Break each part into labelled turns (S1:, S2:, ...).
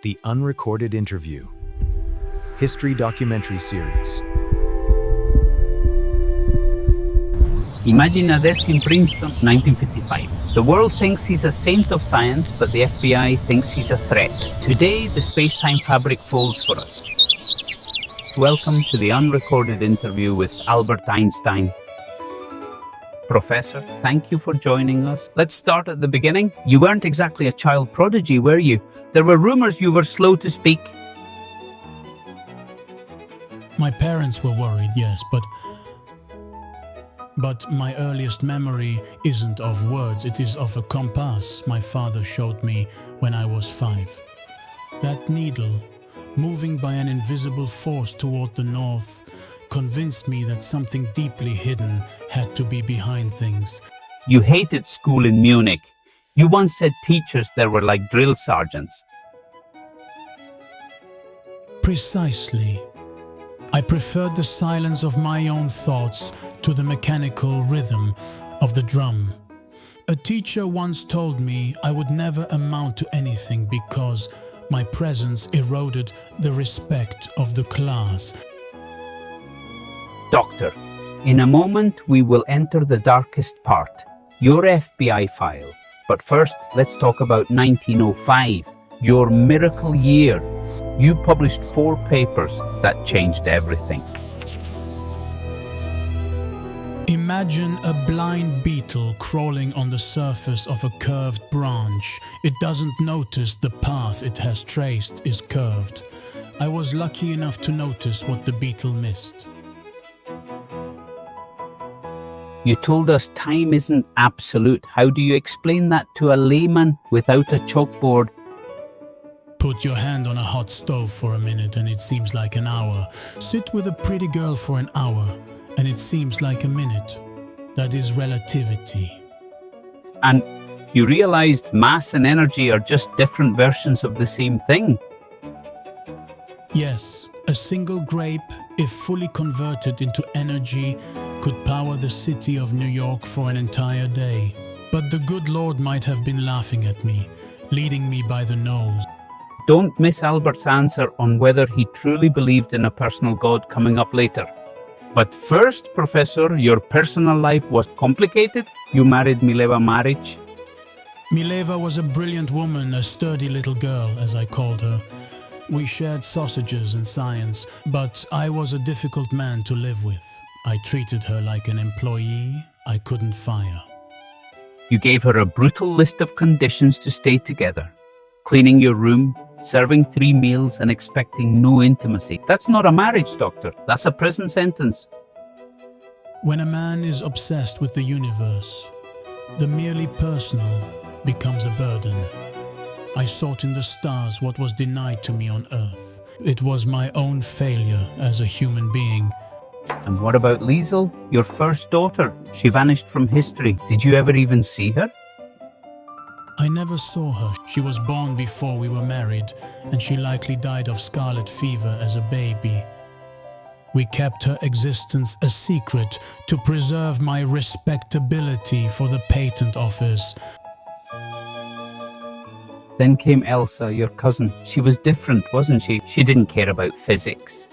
S1: The Unrecorded Interview, History Documentary Series.
S2: Imagine a desk in Princeton, 1955. The world thinks he's a saint of science, but the FBI thinks he's a threat. Today, the space-time fabric folds for us. Welcome to the Unrecorded Interview with Albert Einstein. Professor, thank you for joining us. Let's start at the beginning. You weren't exactly a child prodigy, were you? There were rumors you were slow to speak.
S3: My parents were worried, yes, but my earliest memory isn't of words, it is of a compass my father showed me when I was 5. That needle, moving by an invisible force toward the north, convinced me that something deeply hidden had to be behind things.
S2: You hated school in Munich. You once said teachers there were like drill sergeants.
S3: Precisely. I preferred the silence of my own thoughts to the mechanical rhythm of the drum. A teacher once told me I would never amount to anything because my presence eroded the respect of the class.
S2: Doctor, in a moment we will enter the darkest part, your FBI file. But first, let's talk about 1905, your miracle year. You published 4 papers that changed everything.
S3: Imagine a blind beetle crawling on the surface of a curved branch. It doesn't notice the path it has traced is curved. I was lucky enough to notice what the beetle missed.
S2: You told us time isn't absolute. How do you explain that to a layman without a chalkboard?
S3: Put your hand on a hot stove for a minute and it seems like an hour. Sit with a pretty girl for an hour and it seems like a minute. That is relativity.
S2: And you realized mass and energy are just different versions of the same thing.
S3: Yes, a single grape, if fully converted into energy, could power the city of New York for an entire day. But the good Lord might have been laughing at me, leading me by the nose.
S2: Don't miss Albert's answer on whether he truly believed in a personal God coming up later. But first, Professor, your personal life was complicated. You married Mileva Maric.
S3: Mileva was a brilliant woman, a sturdy little girl, as I called her. We shared sausages and science, but I was a difficult man to live with. I treated her like an employee I couldn't fire.
S2: You gave her a brutal list of conditions to stay together. Cleaning your room, serving 3 meals and expecting no intimacy. That's not a marriage, doctor. That's a prison sentence.
S3: When a man is obsessed with the universe, the merely personal becomes a burden. I sought in the stars what was denied to me on earth. It was my own failure as a human being.
S2: And what about Liesel, your first daughter? She vanished from history. Did you ever even see her?
S3: I never saw her. She was born before we were married, and she likely died of scarlet fever as a baby. We kept her existence a secret to preserve my respectability for the patent office.
S2: Then came Elsa, your cousin. She was different, wasn't she? She didn't care about physics.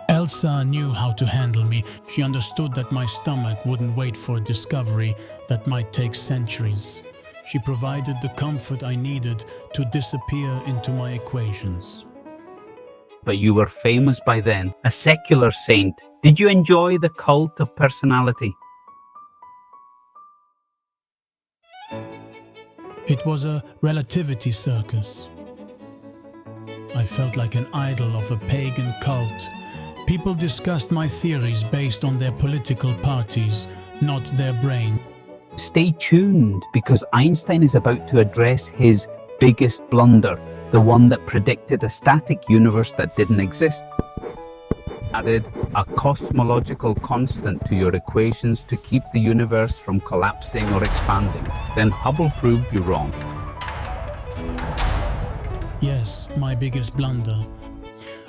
S3: Elsa knew how to handle me. She understood that my stomach wouldn't wait for a discovery that might take centuries. She provided the comfort I needed to disappear into my equations.
S2: But you were famous by then, a secular saint. Did you enjoy the cult of personality?
S3: It was a relativity circus. I felt like an idol of a pagan cult. People discussed my theories based on their political parties, not their brain.
S2: Stay tuned, because Einstein is about to address his biggest blunder, the one that predicted a static universe that didn't exist. Added a cosmological constant to your equations to keep the universe from collapsing or expanding. Then Hubble proved you wrong.
S3: Yes, my biggest blunder.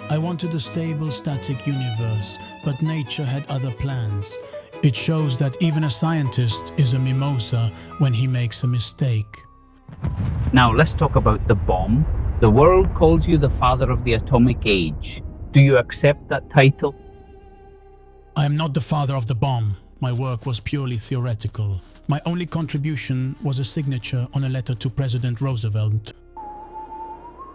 S3: I wanted a stable, static universe, but nature had other plans. It shows that even a scientist is a mimosa when he makes a mistake.
S2: Now let's talk about the bomb. The world calls you the father of the atomic age. Do you accept that title?
S3: I am not the father of the bomb. My work was purely theoretical. My only contribution was a signature on a letter to President Roosevelt.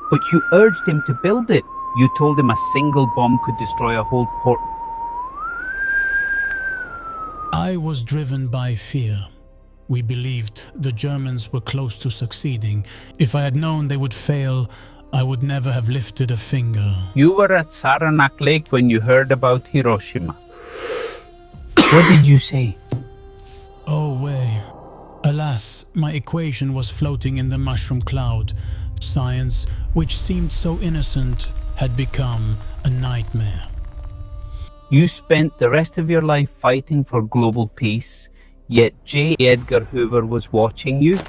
S2: But you urged him to build it. You told him a single bomb could destroy a whole port.
S3: I was driven by fear. We believed the Germans were close to succeeding. If I had known they would fail, I would never have lifted a finger.
S2: You were at Saranac Lake when you heard about Hiroshima. What did you say?
S3: Oh, way. Alas, my equation was floating in the mushroom cloud. Science, which seemed so innocent, had become a nightmare.
S2: You spent the rest of your life fighting for global peace, yet J. Edgar Hoover was watching you?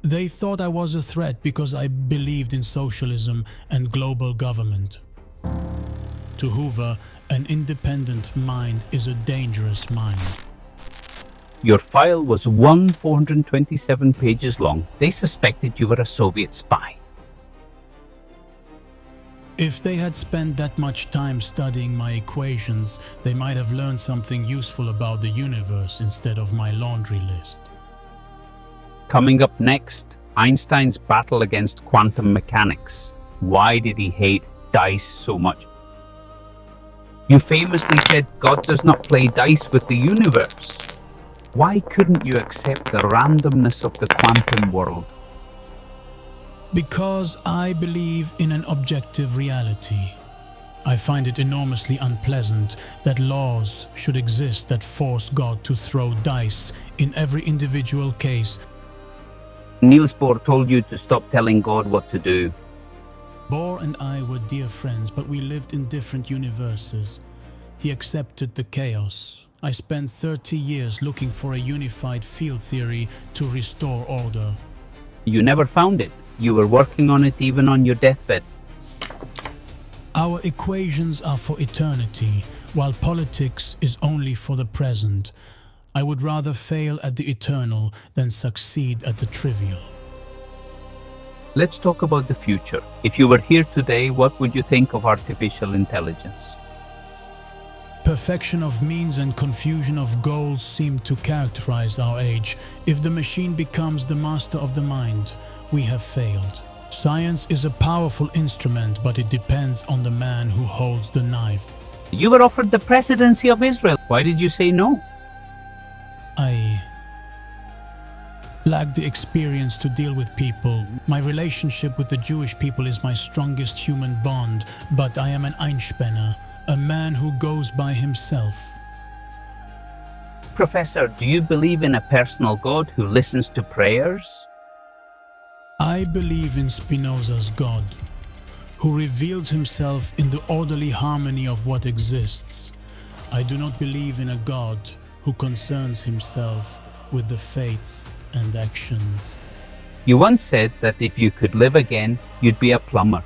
S3: They thought I was a threat because I believed in socialism and global government. To Hoover, an independent mind is a dangerous mind.
S2: Your file was 427 pages long. They suspected you were a Soviet spy.
S3: If they had spent that much time studying my equations, they might have learned something useful about the universe instead of my laundry list.
S2: Coming up next, Einstein's battle against quantum mechanics. Why did he hate dice so much? You famously said God does not play dice with the universe. Why couldn't you accept the randomness of the quantum world?
S3: Because I believe in an objective reality. I find it enormously unpleasant that laws should exist that force God to throw dice in every individual case.
S2: Niels Bohr told you to stop telling God what to do.
S3: Bohr and I were dear friends, but we lived in different universes. He accepted the chaos. I spent 30 years looking for a unified field theory to restore order.
S2: You never found it. You were working on it even on your deathbed.
S3: Our equations are for eternity, while politics is only for the present. I would rather fail at the eternal than succeed at the trivial.
S2: Let's talk about the future. If you were here today, what would you think of artificial intelligence?
S3: Perfection of means and confusion of goals seem to characterize our age. If the machine becomes the master of the mind, we have failed. Science is a powerful instrument, but it depends on the man who holds the knife.
S2: You were offered the presidency of Israel. Why did you say no?
S3: I lack the experience to deal with people. My relationship with the Jewish people is my strongest human bond, but I am an Einsteiner, a man who goes by himself.
S2: Professor, do you believe in a personal God who listens to prayers?
S3: I believe in Spinoza's God, who reveals himself in the orderly harmony of what exists. I do not believe in a God who concerns himself with the fates and actions.
S2: You once said that if you could live again, you'd be a plumber.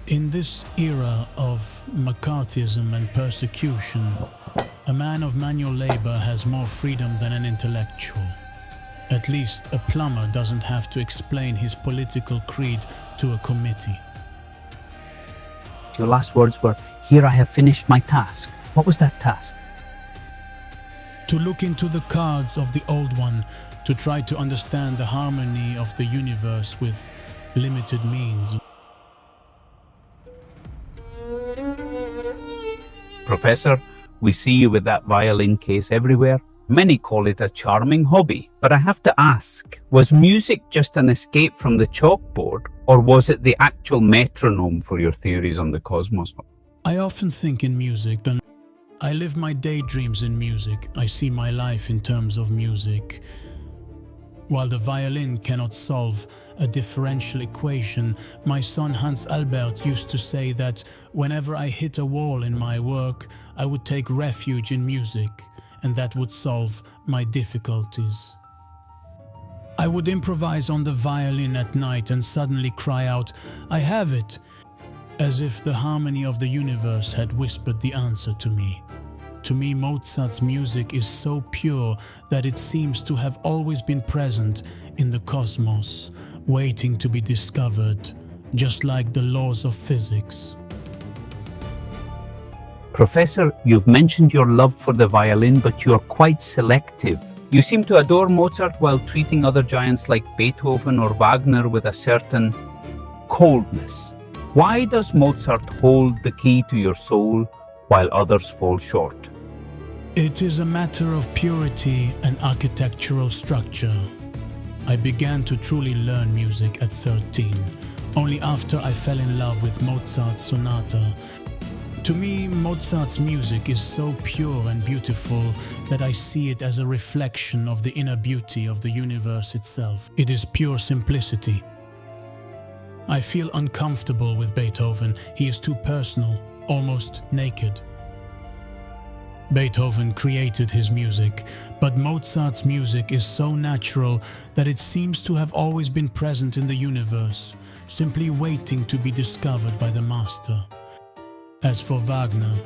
S3: In this era of McCarthyism and persecution, a man of manual labor has more freedom than an intellectual. At least a plumber doesn't have to explain his political creed to a committee.
S2: Your last words were, "Here I have finished my task." What was that task?
S3: To look into the cards of the old one, to try to understand the harmony of the universe with limited means.
S2: Professor, we see you with that violin case everywhere. Many call it a charming hobby, but I have to ask, was music just an escape from the chalkboard, or was it the actual metronome for your theories on the cosmos?
S3: I often think in music, and I live my daydreams in music. I see my life in terms of music. While the violin cannot solve a differential equation, my son Hans Albert used to say that whenever I hit a wall in my work, I would take refuge in music, and that would solve my difficulties. I would improvise on the violin at night and suddenly cry out, "I have it!" as if the harmony of the universe had whispered the answer to me. To me, Mozart's music is so pure that it seems to have always been present in the cosmos, waiting to be discovered, just like the laws of physics.
S2: Professor, you've mentioned your love for the violin, but you're quite selective. You seem to adore Mozart while treating other giants like Beethoven or Wagner with a certain coldness. Why does Mozart hold the key to your soul while others fall short?
S3: It is a matter of purity and architectural structure. I began to truly learn music at 13, only after I fell in love with Mozart's sonata. To me, Mozart's music is so pure and beautiful that I see it as a reflection of the inner beauty of the universe itself. It is pure simplicity. I feel uncomfortable with Beethoven. He is too personal, almost naked. Beethoven created his music, but Mozart's music is so natural that it seems to have always been present in the universe, simply waiting to be discovered by the master. As for Wagner,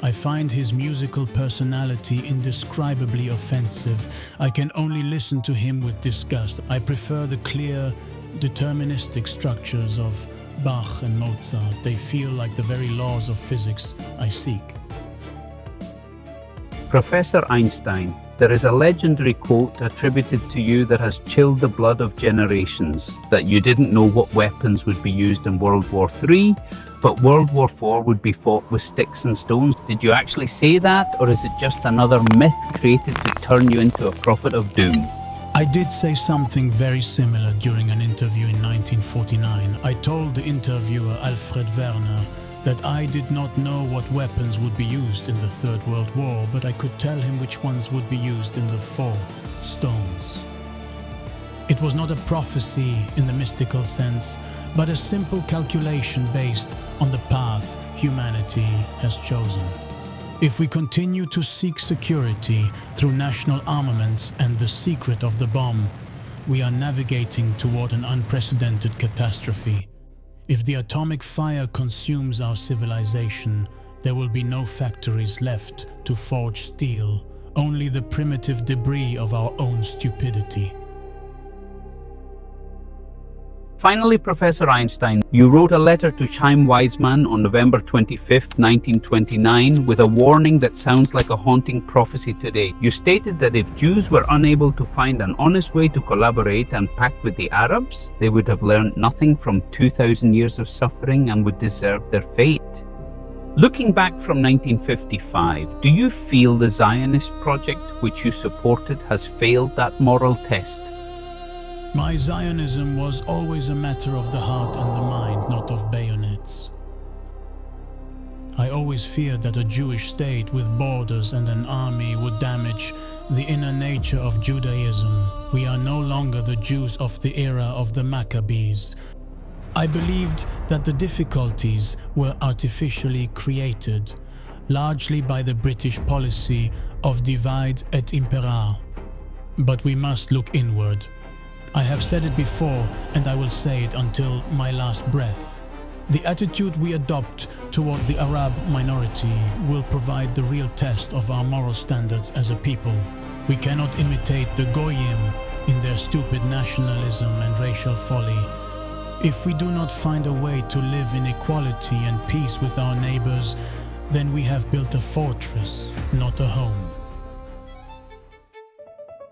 S3: I find his musical personality indescribably offensive. I can only listen to him with disgust. I prefer the clear, deterministic structures of Bach and Mozart. They feel like the very laws of physics I seek.
S2: Professor Einstein, there is a legendary quote attributed to you that has chilled the blood of generations, that you didn't know what weapons would be used in World War III, but World War IV would be fought with sticks and stones. Did you actually say that, or is it just another myth created to turn you into a prophet of doom?
S3: I did say something very similar during an interview in 1949. I told the interviewer Alfred Werner that I did not know what weapons would be used in the Third World War, but I could tell him which ones would be used in the Fourth, stones. It was not a prophecy in the mystical sense, but a simple calculation based on the path humanity has chosen. If we continue to seek security through national armaments and the secret of the bomb, we are navigating toward an unprecedented catastrophe. If the atomic fire consumes our civilization, there will be no factories left to forge steel, only the primitive debris of our own stupidity.
S2: Finally, Professor Einstein, you wrote a letter to Chaim Weizmann on November 25, 1929, with a warning that sounds like a haunting prophecy today. You stated that if Jews were unable to find an honest way to collaborate and pact with the Arabs, they would have learned nothing from 2,000 years of suffering and would deserve their fate. Looking back from 1955, do you feel the Zionist project, which you supported, has failed that moral test?
S3: My Zionism was always a matter of the heart and the mind, not of bayonets. I always feared that a Jewish state with borders and an army would damage the inner nature of Judaism. We are no longer the Jews of the era of the Maccabees. I believed that the difficulties were artificially created, largely by the British policy of divide et impera. But we must look inward. I have said it before, and I will say it until my last breath. The attitude we adopt toward the Arab minority will provide the real test of our moral standards as a people. We cannot imitate the Goyim in their stupid nationalism and racial folly. If we do not find a way to live in equality and peace with our neighbors, then we have built a fortress, not a home.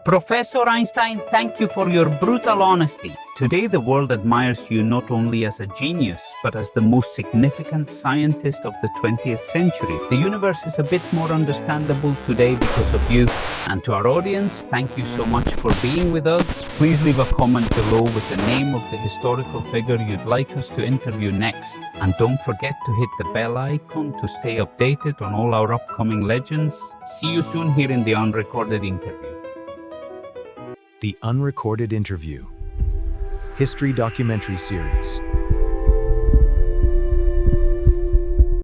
S2: Professor Einstein, thank you for your brutal honesty. Today, the world admires you not only as a genius, but as the most significant scientist of the 20th century. The universe is a bit more understandable today because of you. And to our audience, thank you so much for being with us. Please leave a comment below with the name of the historical figure you'd like us to interview next. And don't forget to hit the bell icon to stay updated on all our upcoming legends. See you soon here in the Unrecorded Interview.
S1: The Unrecorded Interview History Documentary Series.